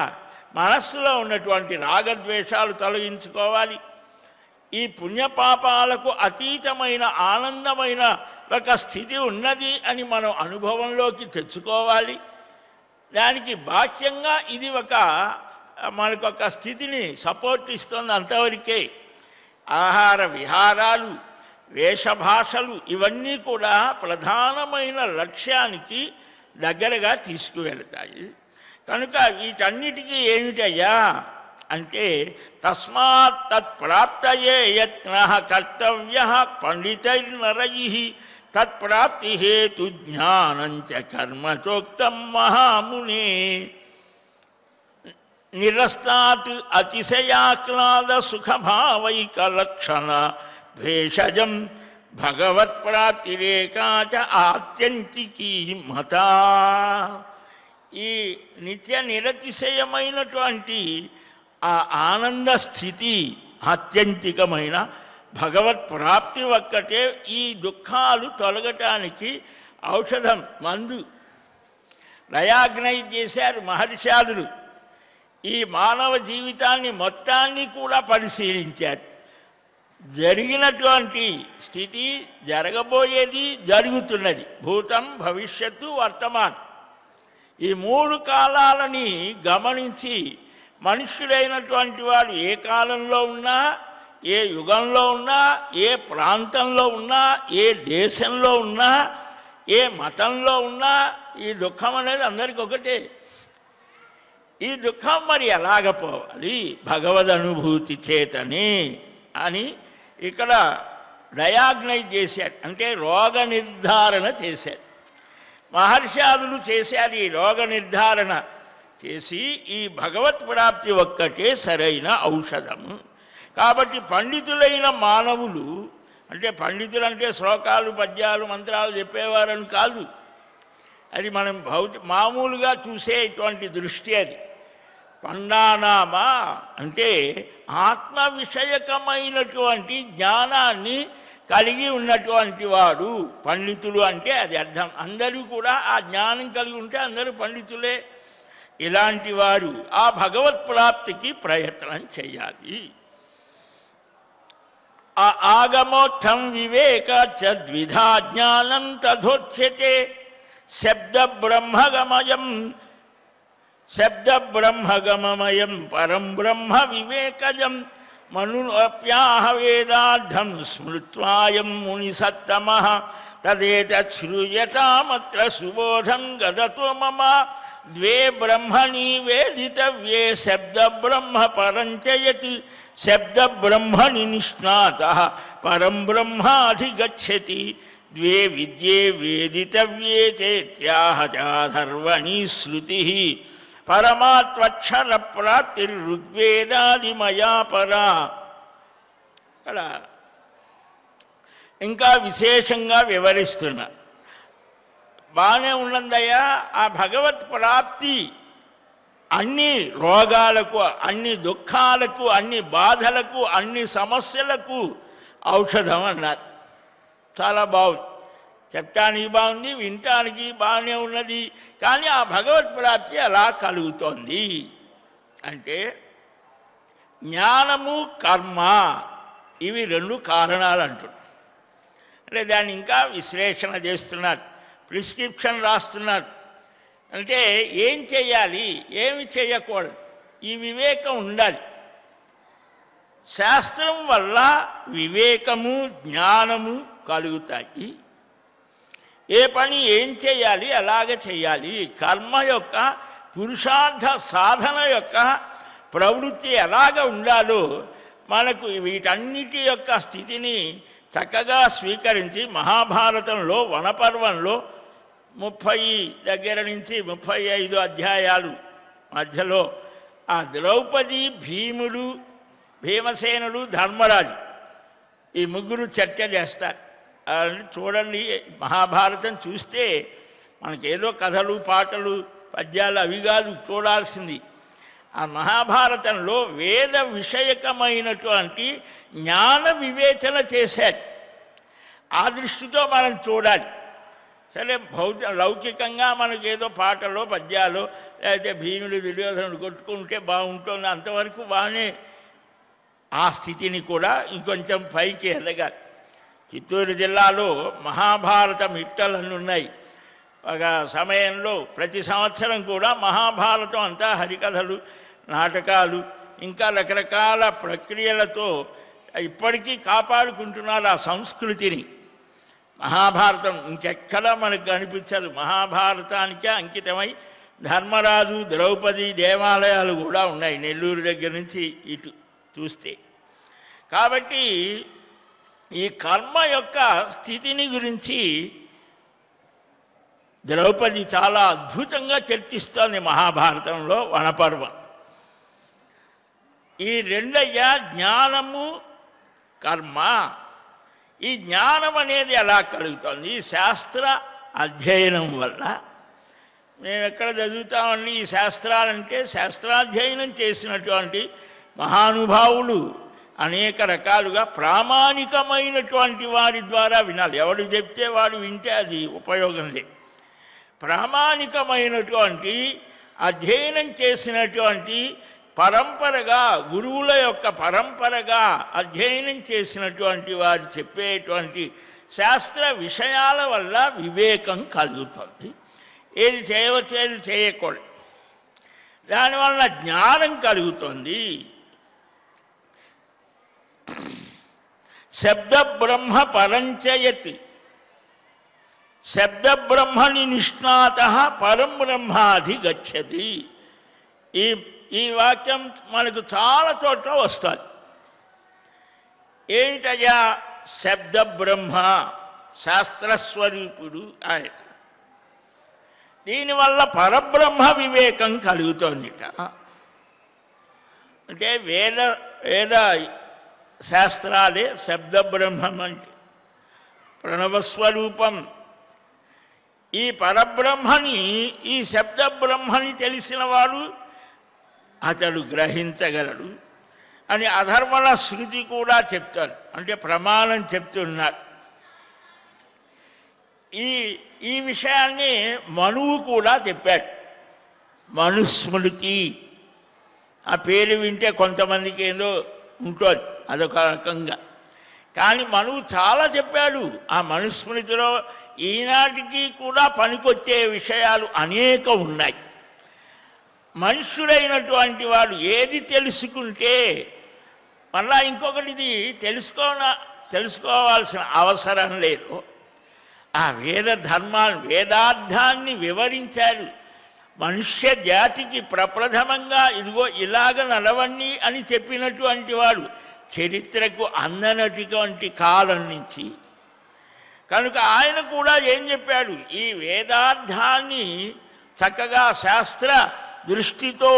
Speaker 1: మనస్సులో ఉన్నటువంటి రాగద్వేషాలు తొలగించుకోవాలి. ఈ పుణ్యపాపాలకు అతీతమైన ఆనందమైన ఒక స్థితి ఉన్నది అని మనం అనుభవంలోకి తెచ్చుకోవాలి. దానికి బాహ్యంగా ఇది మనకొక స్థితిని సపోర్ట్ ఇస్తుంది, అంతవరకే. ఆహార విహారాలు, వేషభాషలు ఇవన్నీ కూడా ప్రధానమైన లక్ష్యానికి దగ్గరగా తీసుకువెళతాయి. కనుక వీటన్నిటికీ ఏమిటయ్యా అంటే, తస్మాత్ తత్ప్రాప్తయే యత్నః కర్తవ్యః పండితైర్నరైః తత్ప్రాప్తి హేతు జ్ఞానంచ కర్మ చోక్తం మహామునే. నిరస్తాత్ అతిశయాహ్లాద సుఖభావైకలక్షణ భేషజం భగవత్ప్రాప్తిరేకాచ ఆత్యంతికీ మతా. ఈ నిత్య నిరతిశయమైనటువంటి ఆ ఆనంద స్థితి, ఆత్యంతికమైన భగవత్ప్రాప్తి ఒక్కటే ఈ దుఃఖాలు తొలగటానికి ఔషధం, మందు. డయాగ్నైజ్ చేశారు మహర్షాదులు. ఈ మానవ జీవితాన్ని మొత్తాన్ని కూడా పరిశీలించారు. జరిగినటువంటి స్థితి, జరగబోయేది, జరుగుతున్నది, భూతం భవిష్యత్తు వర్తమానం, ఈ మూడు కాలాలని గమనించి మనుష్యుడైనటువంటి వాడు ఏ కాలంలో ఉన్నా, ఏ యుగంలో ఉన్నా, ఏ ప్రాంతంలో ఉన్నా, ఏ దేశంలో ఉన్నా, ఏ మతంలో ఉన్నా ఈ దుఃఖం అనేది అందరికీ ఒకటే. ఈ దుఃఖం మరి ఎలాగ పోవాలి? భగవద్ అనుభూతి చేతనే అని ఇక్కడ డయాగ్నైజ్ చేశాడు. అంటే రోగ నిర్ధారణ చేశాడు. మహర్షాదులు చేశారు ఈ రోగ నిర్ధారణ చేసి, ఈ భగవత్ ప్రాప్తి ఒక్కటే సరైన ఔషధము. కాబట్టి పండితులైన మానవులు, అంటే పండితులు అంటే శ్లోకాలు పద్యాలు మంత్రాలు చెప్పేవారని కాదు, అది మనం మామూలుగా చూసేటువంటి దృష్టి. అది పండానామా అంటే ఆత్మ విషయకమైనటువంటి జ్ఞానాన్ని కలిగి ఉన్నటువంటి వాడు పండితులు అంటే అది అర్థం. అందరూ కూడా ఆ జ్ఞానం కలిగి ఉంటే అందరూ పండితులే. ఇలాంటి వారు ఆ భగవత్ ప్రాప్తికి ప్రయత్నం చేయాలి. ఆ ఆగమోత్థం వివేక చద్విధా జ్ఞానం తథోచ్యతే శబ్దబ్రహ్మగమయం పరం బ్రహ్మ వివేకజం మనుప్యాహ వేదార్థం స్మృత్వాయం మునిసత్తమః తదేతత్ శ్రూయతామత్ర సుబోధం గదతో మమ ద్వే బ్రహ్మణి వేదితవ్యే శబ్దబ్రహ్మ పరంచయతి శబ్దబ్రహ్మణి నిష్ణాతః పరం బ్రహ్మాధిగచ్చతి ద్వే విద్యే వేదితవ్యే చేత్యాహ చాధర్వణి శృతిః పరమాత్మక్షర ప్రాప్తిర్ఋగ్వేదాదిమయా పరా. అలా ఇంకా విశేషంగా వివరిస్తున్నా. బాగానే ఉన్నదయ్యా, ఆ భగవత్ ప్రాప్తి అన్ని రోగాలకు, అన్ని దుఃఖాలకు, అన్ని బాధలకు, అన్ని సమస్యలకు ఔషధం అన్నారు. చాలా బాగుంది, చెప్పడానికి బాగుంది, వినటానికి బాగానే ఉన్నది. కానీ ఆ భగవత్ ప్రాప్తి ఎలా కలుగుతోంది అంటే జ్ఞానము కర్మ ఇవి రెండు కారణాలు అంటున్నారు. అంటే దాన్ని ఇంకా విశ్లేషణ చేస్తున్నారు, ప్రిస్క్రిప్షన్ రాస్తున్నారు. అంటే ఏం చేయాలి, ఏమి చేయకూడదు, ఈ వివేకం ఉండాలి. శాస్త్రం వల్ల వివేకము జ్ఞానము కలుగుతాయి. ఏ పని ఏం చేయాలి, ఎలాగ చేయాలి, కర్మ యొక్క పురుషార్థ సాధన యొక్క ప్రవృత్తి ఎలాగ ఉండాలో మనకు వీటన్నిటి యొక్క స్థితిని చక్కగా స్వీకరించి మహాభారతంలో వనపర్వంలో 30 దగ్గర నుంచి 35 అధ్యాయాలు మధ్యలో ఆ ద్రౌపది, భీముడు, భీమసేనుడు, ధర్మరాజు ఈ ముగ్గురు చర్చ చేస్తారు. చూడండి, మహాభారతం చూస్తే మనకేదో కథలు పాటలు పద్యాలు అవి కాదు చూడాల్సింది. ఆ మహాభారతంలో వేద విషయకమైనటువంటి జ్ఞాన వివేచన చేశారు. ఆ దృష్టితో మనం చూడాలి. సరే, లౌకికంగా మనకేదో పాటలో పద్యాలు లేకపోతే భీముడు దుర్యోధనుడు కొట్టుకుంటే బాగుంటుంది, అంతవరకు బాగానే. ఆ స్థితిని కూడా ఇంకొంచెం పైకి ఎదగాలి. చిత్తూరు జిల్లాలో మహాభారత మిట్టలన్నీ ఉన్నాయి. ఒక సమయంలో ప్రతి సంవత్సరం కూడా మహాభారతం అంతా హరికథలు, నాటకాలు, ఇంకా రకరకాల ప్రక్రియలతో ఇప్పటికీ కాపాడుకుంటున్నారు ఆ సంస్కృతిని. మహాభారతం ఇంకెక్కడా మనకు కనిపించదు. మహాభారతానికే అంకితమై ధర్మరాజు, ద్రౌపది దేవాలయాలు కూడా ఉన్నాయి నెల్లూరు దగ్గర నుంచి ఇటు చూస్తే. కాబట్టి ఈ కర్మ యొక్క స్థితిని గురించి ద్రౌపది చాలా అద్భుతంగా చర్చిస్తోంది మహాభారతంలో వనపర్వం. ఈ రెండయ్యా జ్ఞానము కర్మ. ఈ జ్ఞానం అనేది ఎలా కలుగుతుంది? ఈ శాస్త్ర అధ్యయనం వల్ల. మేము ఎక్కడ చదువుతామండి ఈ శాస్త్రాలంటే? శాస్త్రాధ్యయనం చేసినటువంటి మహానుభావులు అనేక రకాలుగా ప్రామాణికమైనటువంటి వారి ద్వారా వినాలి. ఎవడు చెప్తే వాడు వింటే అది ఉపయోగం లేదు. ప్రామాణికమైనటువంటి అధ్యయనం చేసినటువంటి పరంపరగా, గురువుల యొక్క పరంపరగా అధ్యయనం చేసినటువంటి వారు చెప్పేటువంటి శాస్త్ర విషయాల వల్ల వివేకం కలుగుతుంది. ఏది చేయవచ్చు, ఏది చేయకూడదు. దానివల్ల జ్ఞానం కలుగుతుంది. శబ్ద బ్రహ్మ పరంచయతి, శబ్ద బ్రహ్మని నిష్ణాత పరం బ్రహ్మాధిగచ్చతి. ఈ వాక్యం మనకు చాలా చోట్ల వస్తుంది. ఏమిటయ్యా శబ్ద బ్రహ్మ? శాస్త్రస్వరూపుడు ఆయన. దీనివల్ల పరబ్రహ్మ వివేకం కలుగుతోందిట. అంటే వేద శాస్త్రాలే శబ్ద బ్రహ్మం అంటే ప్రణవస్వరూపం. ఈ పరబ్రహ్మని, ఈ శబ్ద బ్రహ్మని తెలిసిన వాడు అతడు గ్రహించగలడు అని అధర్వణ శృతి కూడా చెప్తారు. అంటే ప్రమాణం చెప్తున్నారు. ఈ విషయాన్ని మనువు కూడా చెప్పాడు. మనుస్మృతి ఆ పేరు వింటే కొంతమందికి ఏదో ఉంటుంది, అదొక రకంగా. కానీ మనువు చాలా చెప్పాడు. ఆ మనుస్మృతిలో ఈనాటికి కూడా పనికొచ్చే విషయాలు అనేక ఉన్నాయి. మనుష్యుడైనటువంటి వాడు ఏది తెలుసుకుంటే మళ్ళా ఇంకొకటిది తెలుసుకోవాల్సిన అవసరం లేదు. ఆ వేదార్థాన్ని వివరించాడు. మనుష్య జాతికి ప్రప్రథమంగా ఇదిగో ఇలాగ నడవండి అని చెప్పినటువంటి వాడు చరిత్రకు అందనటువంటి కాలం నుంచి. కనుక ఆయన కూడా ఏం చెప్పాడు? ఈ వేదార్థాన్ని చక్కగా శాస్త్ర దృష్టితో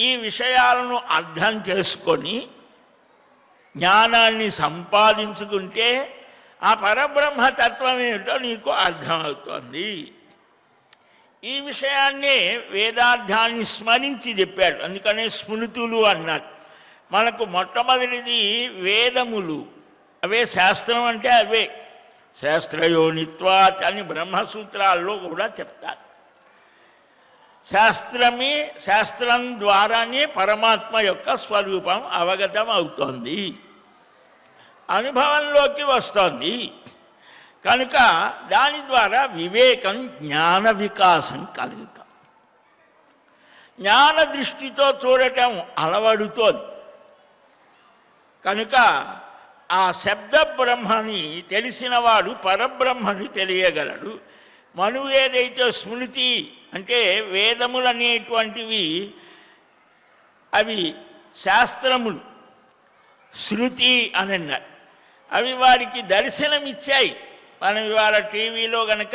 Speaker 1: ఈ విషయాలను అర్థం చేసుకొని జ్ఞానాన్ని సంపాదించుకుంటే ఆ పరబ్రహ్మతత్వం ఏమిటో నీకు అర్థమవుతుంది. ఈ విషయాన్నే వేదార్థాన్ని స్మరించి చెప్పాడు. అందుకనే స్మృతులు అన్నారు. మనకు మొట్టమొదటిది వేదములు. అవే శాస్త్రం అంటే అవే. శాస్త్రయోనిత్వాత్ అని బ్రహ్మసూత్రాల్లో కూడా చెప్తారు. శాస్త్రం ద్వారానే పరమాత్మ యొక్క స్వరూపం అవగతం అవుతోంది, అనుభవంలోకి వస్తోంది. కనుక దాని ద్వారా వివేకం, జ్ఞాన వికాసం కలుగుతాం. జ్ఞాన దృష్టితో చూడటం అలవడుతోంది. కనుక ఆ శబ్ద బ్రహ్మని తెలిసినవాడు పరబ్రహ్మని తెలియగలడు. మనువు ఏదైతే స్మృతి అంటే వేదములు అనేటువంటివి అవి శాస్త్రములు, శృతి అని అన్నారు. అవి వారికి దర్శనమిచ్చాయి. మనం ఇవాళ టీవీలో గనక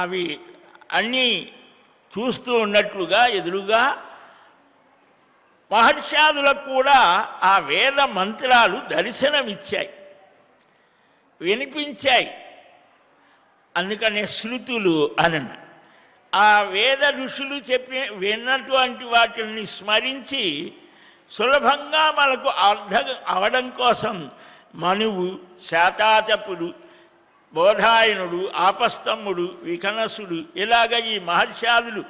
Speaker 1: అవి అన్నీ చూస్తూ ఉన్నట్లుగా ఎదురుగా మహర్షాదులకు కూడా ఆ వేద మంత్రాలు దర్శనమిచ్చాయి, వినిపించాయి. అందుకనే శృతులు అని. ఆ వేద ఋషులు విన్నటువంటి వాటిని స్మరించి సులభంగా మనకు అర్థం అవడం కోసం మనువు, శాతాతపుడు, బోధాయనుడు, ఆపస్తంభుడు, వికనసుడు ఇలాగ ఈ మహర్షాదులు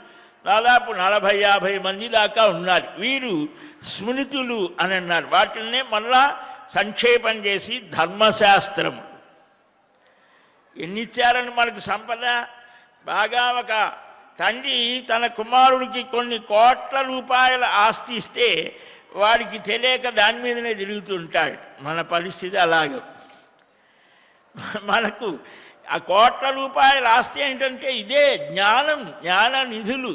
Speaker 1: దాదాపు 40-50 మంది దాకా ఉన్నారు. వీరు స్మృతులు అని అన్నారు. వాటినే మళ్ళా సంక్షేపం చేసి ధర్మశాస్త్రము. ఎన్నిచ్చారని మనకు సంపద. బాగా ఒక తండ్రి తన కుమారుడికి కొన్ని కోట్ల రూపాయల ఆస్తి ఇస్తే వాడికి తెలియక దాని మీదనే తిరుగుతుంటాడు. మన పరిస్థితి అలాగే. మనకు ఆ కోట్ల రూపాయల ఆస్తి ఏంటంటే ఇదే జ్ఞానం, జ్ఞాన నిధులు.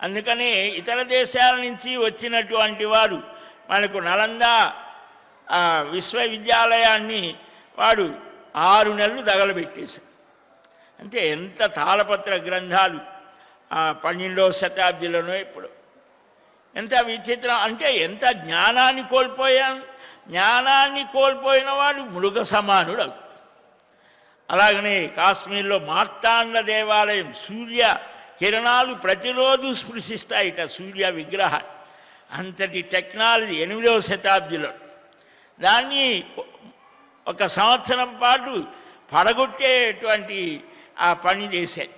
Speaker 1: అందుకనే ఇతర దేశాల నుంచి వచ్చినటువంటి వారు మనకు నలంద విశ్వవిద్యాలయాన్ని వాడు 6 నెలలు తగలబెట్టేశాడు. అంటే ఎంత తాళపత్ర గ్రంథాలు 12వ శతాబ్దిలోనో ఇప్పుడు ఎంత విచిత్రం అంటే ఎంత జ్ఞానాన్ని కోల్పోయాం. జ్ఞానాన్ని కోల్పోయిన వాడు మృగ సమానుడు. అలాగనే కాశ్మీర్లో మార్తాండ దేవాలయం సూర్య కిరణాలు ప్రతిరోజు స్పృశిస్తాయిట సూర్య విగ్రహం. అంతటి టెక్నాలజీ 8వ శతాబ్దిలో. దాన్ని ఒక సంవత్సరం పాటు పడగొట్టేటువంటి ఆ పని చేశాయి.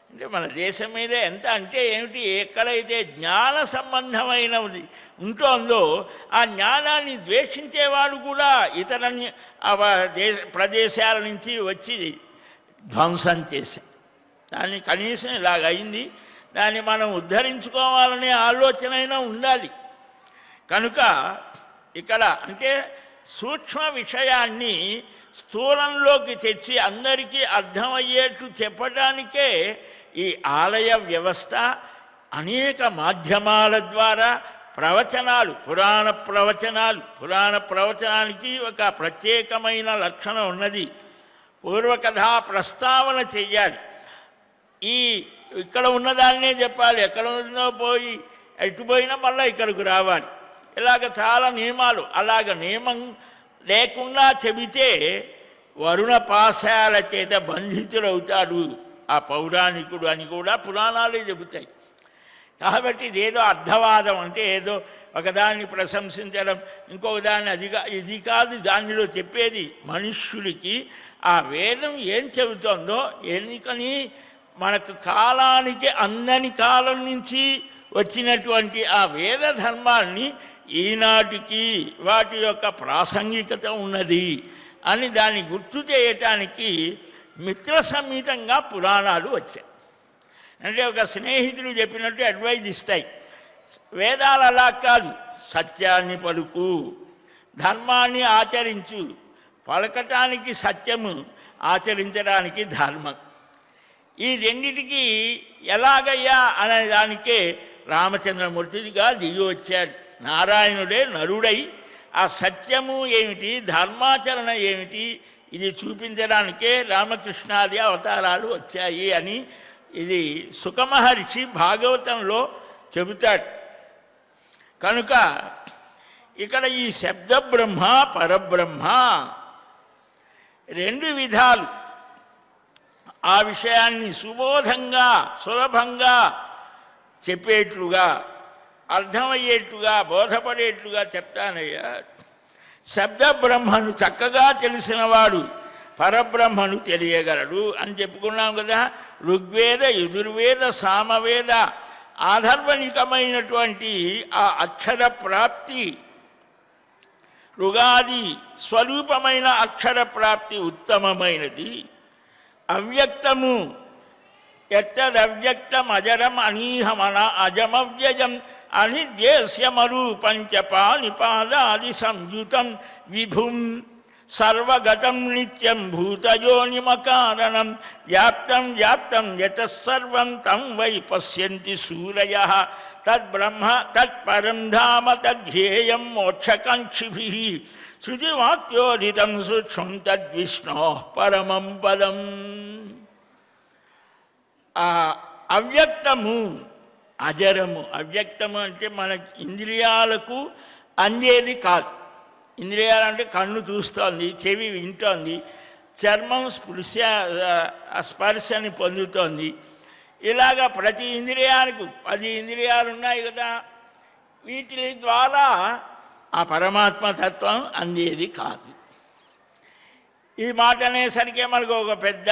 Speaker 1: అంటే మన దేశం మీద ఎంత అంటే ఏమిటి, ఎక్కడైతే జ్ఞాన సంబంధమైనది ఉంటుందో ఆ జ్ఞానాన్ని ద్వేషించేవాడు కూడా ఇతర ప్రదేశాల నుంచి వచ్చి ధ్వంసం చేశారు. దాన్ని కనీసం ఇలాగ అయింది, దాన్ని మనం ఉద్ధరించుకోవాలనే ఆలోచన అయినా ఉండాలి. కనుక ఇక్కడ అంటే సూక్ష్మ విషయాన్ని స్థూలంలోకి తెచ్చి అందరికీ అర్థమయ్యేట్టు చెప్పడానికే ఈ ఆలయ వ్యవస్థ. అనేక మాధ్యమాల ద్వారా ప్రవచనాలు, పురాణ ప్రవచనానికి ఒక ప్రత్యేకమైన లక్షణం ఉన్నది. పూర్వకథా ప్రస్తావన చెయ్యాలి. ఇక్కడ ఉన్నదాన్నే చెప్పాలి, ఎక్కడ ఉన్నదో పోయి ఎటుపోయినా మళ్ళీ ఇక్కడికి రావాలి. ఇలాగ చాలా నియమాలు. అలాగ నియమం లేకుండా చెబితే వరుణ పాశాల చేత బంధితులవుతాడు ఆ పౌరాణికుడు అని కూడా పురాణాలే చెబుతాయి. కాబట్టి ఇదేదో అర్థవాదం అంటే ఏదో ఒకదాన్ని ప్రశంసించడం, ఇంకొక దాన్ని ఇది కాదు దానిలో చెప్పేది. మనుష్యుడికి ఆ వేదం ఏం చెబుతోందో, ఎందుకని మనకు కాలానికి అందని కాలం నుంచి వచ్చినటువంటి ఆ వేద ధర్మాన్ని ఈనాటికి వాటి యొక్క ప్రాసంగికత ఉన్నది అని దాన్ని గుర్తు చేయటానికి మిత్ర సమేతంగా పురాణాలు వచ్చాయి. అంటే ఒక స్నేహితుడు చెప్పినట్టు అడ్వైజ్ ఇస్తాయి. వేదాలు అలా కాదు, సత్యాన్ని పలుకు, ధర్మాన్ని ఆచరించు. పలకటానికి సత్యము, ఆచరించడానికి ధర్మం. ఈ రెండిటికి ఎలాగయ్యా అనే దానికే రామచంద్రమూర్తిగా దిగి వచ్చాడు. నారాయణుడే నరుడై ఆ సత్యము ఏమిటి, ధర్మాచరణ ఏమిటి, ఇది చూపించడానికే రామకృష్ణాది అవతారాలు వచ్చాయి అని ఇది సుఖమహర్షి భాగవతంలో చెబుతాడు. కనుక ఇక్కడ ఈ శబ్ద బ్రహ్మ పరబ్రహ్మ రెండు విధాలు ఆ విషయాన్ని సుబోధంగా సులభంగా చెప్పేట్లుగా అర్థమయ్యేట్టుగా బోధపడేట్లుగా చెప్తానయ్యా. శబ్ద బ్రహ్మను చక్కగా తెలిసినవాడు పరబ్రహ్మను తెలియగలడు అని చెప్పుకున్నాం కదా. ఋగ్వేద యజుర్వేద సామవేద ఆధర్వణికమైనటువంటి ఆ అక్షర ప్రాప్తి, ఋగాది స్వరూపమైన అక్షర ప్రాప్తి ఉత్తమమైనది. అవ్యక్తము ఎత్తదవ్యక్తం అజరం అనీహమన అజమవ్యయం అనిర్దేశ్యమరూపంచ పానిపాదాది సంయుతం విభుం సర్వగతం నిత్యం భూతయోనిమకారణం వ్యాప్తం వ్యాప్తం యతస్సర్వం తం వై పశ్యంతి సూరయః తద్బ్రహ్మ తత్పరం ధామ తద్ధేయం మోక్షకాంక్షిభిః శృతివాక్యోదితం సూక్ష్మం తద్విష్ణోః పరమం పదం. అవ్యక్తము అజరము. అవ్యక్తము అంటే మన ఇంద్రియాలకు అందేది కాదు. ఇంద్రియాలు అంటే కన్ను చూస్తోంది, చెవి వింటోంది, చర్మం స్పర్శని పొందుతోంది. ఇలాగ ప్రతి ఇంద్రియానికి 10 ఇంద్రియాలు ఉన్నాయి కదా, వీటి ద్వారా ఆ పరమాత్మతత్వం అందేది కాదు. ఈ మాట అనేసరికి మనకు ఒక పెద్ద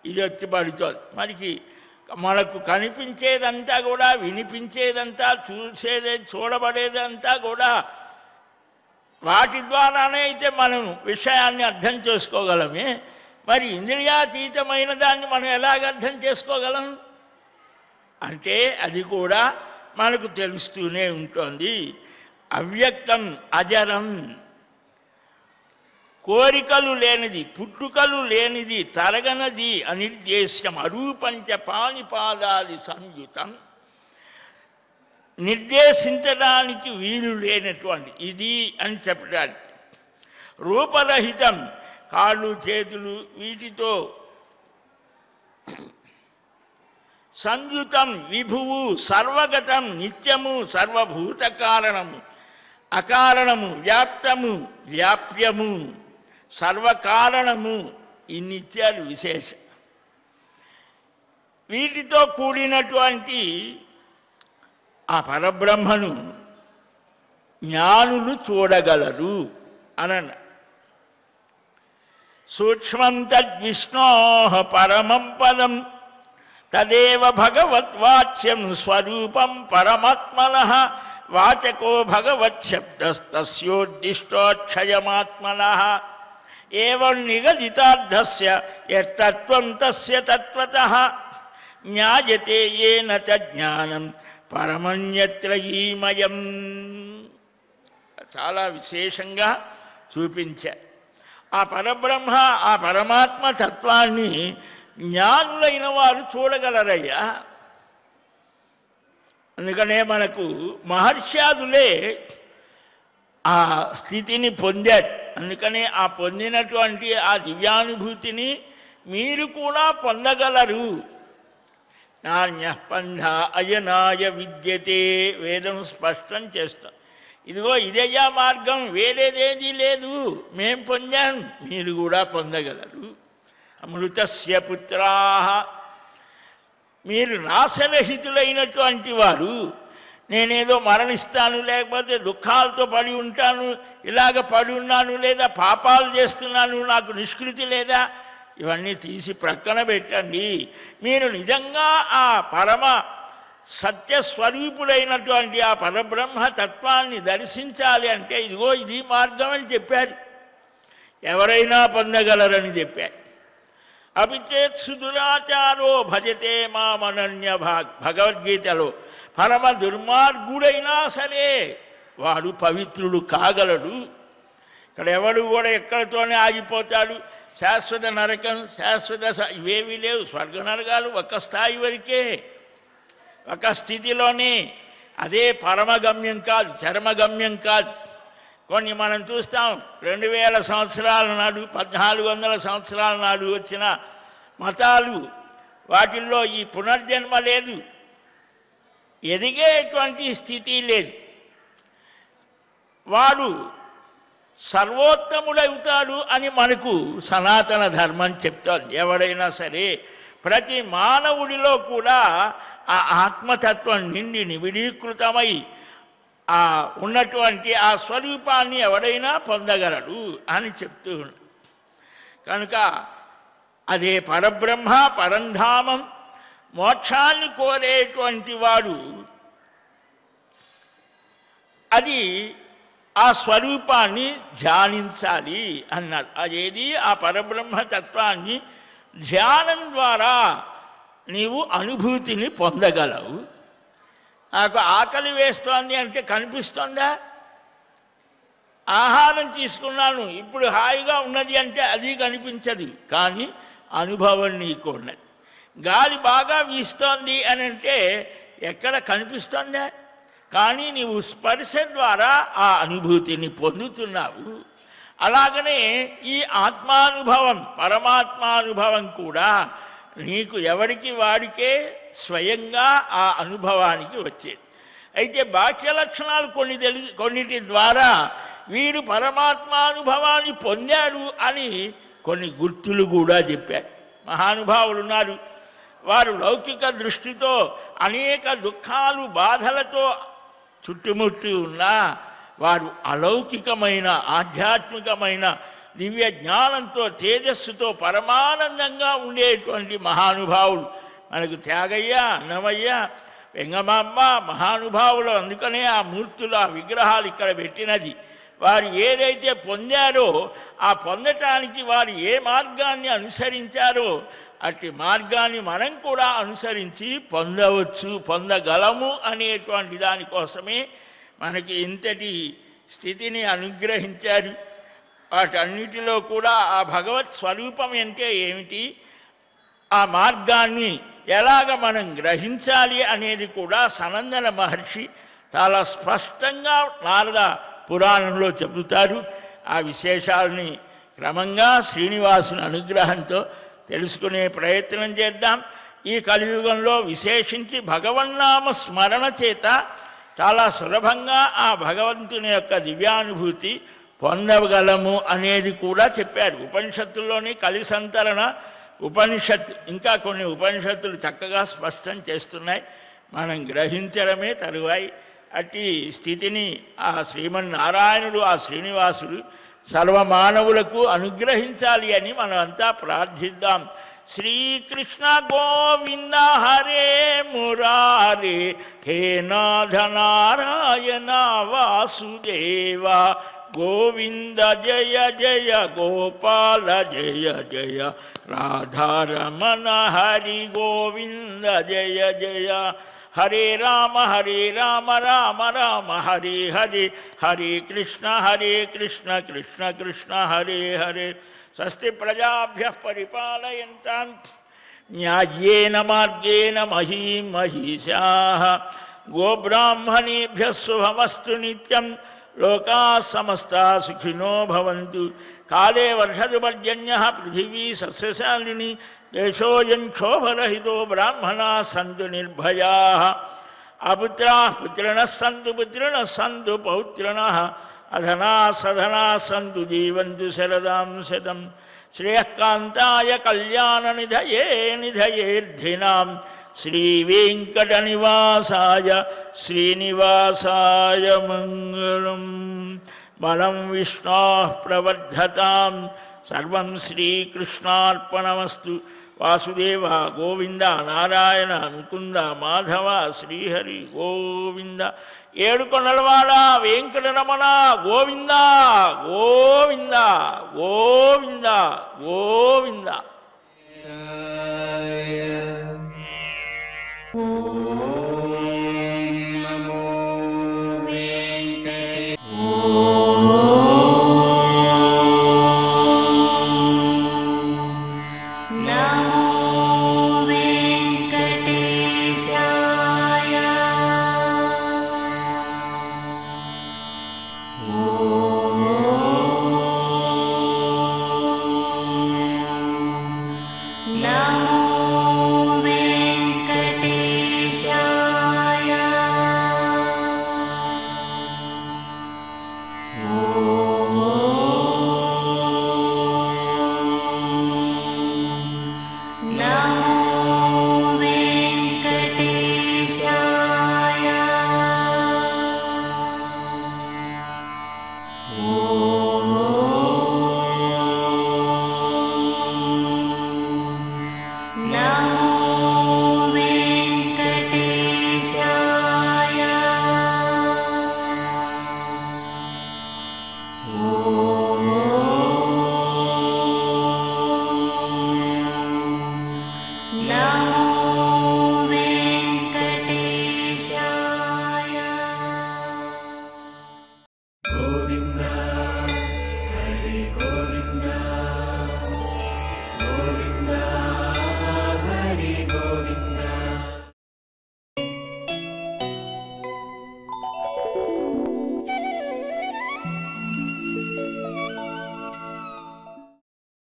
Speaker 1: ఇది వచ్చి పడుతుంది. మనకు కనిపించేదంతా కూడా, వినిపించేదంతా, చూడబడేదంతా కూడా వాటి ద్వారానే అయితే మనం విషయాన్ని అర్థం చేసుకోగలమే. మరి ఇంద్రియాతీతమైన దాన్ని మనం ఎలాగ అర్థం చేసుకోగలం అంటే అది కూడా మనకు తెలుస్తూనే ఉంటుంది. అవ్యక్తం అజరం, కోరికలు లేనిది, పుట్టుకలు లేనిది, తరగనది, అనిర్దేశ్యం, అరూపంచ పాణిపాదాది సంయుతం, నిర్దేశించడానికి వీలు లేనటువంటి ఇది అని చెప్పడానికి. రూపరహితం, కాళ్ళు చేతులు వీటితో సంయుతం విభువు సర్వగతం నిత్యము సర్వభూత కారణము అకారణము వ్యాప్తము వ్యాప్యము సర్వకారణము ఈ నిత్యాలు విశేషం. వీటితో కూడినటువంటి ఆ పరబ్రహ్మను జ్ఞానులు చూడగలరు అన్న. సూక్ష్మం తద్విష్ణో పరమం పదం తదేవ భగవద్వాచ్యం స్వరూపం పరమాత్మనః వాచకో భగవచ్చబ్దస్తస్యోద్దిష్టోక్షయమాత్మనః ఏవం నిగదితార్థస్య యత్తత్వం తస్య తత్వతః జ్ఞాయతే యేన తజ్ఞానం పరమన్యత్రయీమయం. చాలా విశేషంగా చూపించారు. ఆ పరబ్రహ్మ ఆ పరమాత్మ తత్వాన్ని జ్ఞానులైన వారు చూడగలరయ్యా. అందుకనే మనకు మహర్షాదులే ఆ స్థితిని పొందారు. అందుకనే ఆ పొందినటువంటి ఆ దివ్యానుభూతిని మీరు కూడా పొందగలరు. నాణ్యస్పంధ అయనాయ విద్యతే వేదం స్పష్టం చేస్తాం. ఇదిగో ఇదయ్యా మార్గం, వేరేదేదీ లేదు, మేం పొందాం, మీరు కూడా పొందగలరు. అమృతస్య పుత్రాః, మీరు నాశరహితులైనటువంటి వారు. నేనేదో మరణిస్తాను, లేకపోతే దుఃఖాలతో పడి ఉంటాను, ఇలాగ పడి ఉన్నాను, లేదా పాపాలు చేస్తున్నాను, నాకు నిష్కృతి లేదా, ఇవన్నీ తీసి ప్రక్కన పెట్టండి. మీరు నిజంగా ఆ పరమ సత్యస్వరూపుడైనటువంటి ఆ పరబ్రహ్మ తత్వాన్ని దర్శించాలి అంటే ఇదిగో ఇది మార్గం అని చెప్పారు. ఎవరైనా పొందగలరని చెప్పారు. అపిచేత్ సుదురాచారో భజతే మామనన్య భగవద్గీతలో పరమ దుర్మార్గుడైనా సరే వాడు పవిత్రుడు కాగలడు. ఇక్కడ ఎవడు కూడా ఎక్కడితోనే ఆగిపోతాడు. శాశ్వత నరకం, శాశ్వత ఇవేవీ లేవు. స్వర్గ నరకాలు ఒక స్థాయి వరకే, ఒక స్థితిలోనే. అదే పరమగమ్యం కాదు, చరమగమ్యం కాదు. కొన్ని మనం చూస్తాం 2000 సంవత్సరాల నాడు, 1400 సంవత్సరాల నాడు వచ్చిన మతాలు, వాటిల్లో ఈ పునర్జన్మ లేదు, ఎదిగేటువంటి స్థితి లేదు. వాడు సర్వోత్తముడవుతాడు అని మనకు సనాతన ధర్మం చెప్తోంది. ఎవడైనా సరే ప్రతి మానవుడిలో కూడా ఆ ఆత్మతత్వం నిండి నివిడీకృతమై ఆ ఉన్నటువంటి ఆ స్వరూపాన్ని ఎవడైనా పొందగలడు అని చెప్తూ ఉన్నాడు. కనుక అదే పరబ్రహ్మ పరంధామం. మోక్షాన్ని కోరేటువంటి వాడు అది ఆ స్వరూపాన్ని ధ్యానించాలి అన్నాడు. అదేది ఆ పరబ్రహ్మ తత్వాన్ని ధ్యానం ద్వారా నీవు అనుభూతిని పొందగలవు. నాకు ఆకలి వేస్తోంది అంటే కనిపిస్తోందా? ఆహారం తీసుకున్నాను ఇప్పుడు హాయిగా ఉన్నది అంటే అది కనిపించదు, కానీ అనుభవం నీకు ఉన్నది. గాలి బాగా వీస్తోంది అని అంటే ఎక్కడ కనిపిస్తోందా? కానీ నీవు స్పర్శ ద్వారా ఆ అనుభూతిని పొందుతున్నావు. అలాగనే ఈ ఆత్మానుభవం పరమాత్మానుభవం కూడా నీకు ఎవరికి వాడికే స్వయంగా ఆ అనుభవానికి వచ్చేది. అయితే బాహ్య లక్షణాలు కొన్నిటి ద్వారా వీడు పరమాత్మానుభవాన్ని పొందాడు అని కొన్ని గుర్తులు కూడా చెప్పారు. మహానుభావులు ఉన్నారు. వారు లౌకిక దృష్టితో అనేక దుఃఖాలు బాధలతో చుట్టుముట్టి ఉన్నా వారు అలౌకికమైన ఆధ్యాత్మికమైన దివ్య జ్ఞానంతో తేజస్సుతో పరమానందంగా ఉండేటువంటి మహానుభావులు మనకు త్యాగయ్య, అన్నమయ్య, వెంగమాంబ మహానుభావులు. అందుకనే ఆ మూర్తులు ఆ విగ్రహాలు ఇక్కడ పెట్టినది. వారు ఏదైతే పొందారో ఆ పొందటానికి వారు ఏ మార్గాన్ని అనుసరించారో అట్టి మార్గాన్ని మనం కూడా అనుసరించి పొందవచ్చు, పొందగలము అనేటువంటి దానికోసమే మనకి ఇంతటి స్థితిని అనుగ్రహించారు. వాటన్నిటిలో కూడా ఆ భగవత్ స్వరూపం అంటే ఏమిటి, ఆ మార్గాన్ని ఎలాగ మనం గ్రహించాలి అనేది కూడా సనందన మహర్షి చాలా స్పష్టంగా నారద పురాణంలో చెబుతారు. ఆ విశేషాలని క్రమంగా శ్రీనివాసుని అనుగ్రహంతో తెలుసుకునే ప్రయత్నం చేద్దాం. ఈ కలియుగంలో విశేషించి భగవన్నామ స్మరణ చేత చాలా సులభంగా ఆ భగవంతుని యొక్క దివ్యానుభూతి పొందగలము అనేది కూడా చెప్పారు. ఉపనిషత్తుల్లోని కలిసంతరణ ఉపనిషత్తు ఇంకా కొన్ని ఉపనిషత్తులు చక్కగా స్పష్టం చేస్తున్నాయి. మనం గ్రహించడమే తరువాయి. అట్టి స్థితిని ఆ శ్రీమన్నారాయణుడు, ఆ శ్రీనివాసుడు సర్వమానవులకు అనుగ్రహించాలి అని మనం అంతా ప్రార్థిద్దాం. శ్రీకృష్ణ గోవింద హరే మురారే, హే నాథ నారాయణ వాసుదేవ, గోవింద జయ జయ గోపాల జయ జయ, రాధారమణ హరి గోవింద జయ జయ. హరే రామ రామ రామ హరే హరే, హరే కృష్ణ కృష్ణ కృష్ణ హరే హరే. స్వస్తి ప్రజాభ్యః పరిపాలయంతాం న్యాయేన మార్గేణ మహీం మహీషాః. గోబ్రాహ్మణేభ్యः శుభమస్తు నిత్యం. లోకాः సమస్తాः సుఖినో భవంతు. కాలే వర్షతు పర్జన్యः పృథివీ సస్యశాలిని. దేశోऽयं క్షోభరహితో బ్రాహ్మణాः సంతు నిర్భయాः. అపుత్రాः పుత్రిణः సంతు పుత్రిణः సంతు పౌత్రిణः. అధనాः సధనాः సంతు జీవంతు శరదాం శతం. శ్రేయఃకాంతాయ కళ్యాణనిధయే నిధయేర్ధినాం. శ్రీవేంకటనివాసాయ శ్రీనివాసాయ మంగళం. బలం విష్ణోః ప్రవర్ధతాం. సర్వం శ్రీకృష్ణార్పణమస్తు. వాసుదేవ గోవింద, నారాయణ ముకుంద, మాధవ శ్రీహరి గోవింద. ఏడుకొండలవాడ వెంకటరమణ గోవింద గోవింద గోవింద గోవింద.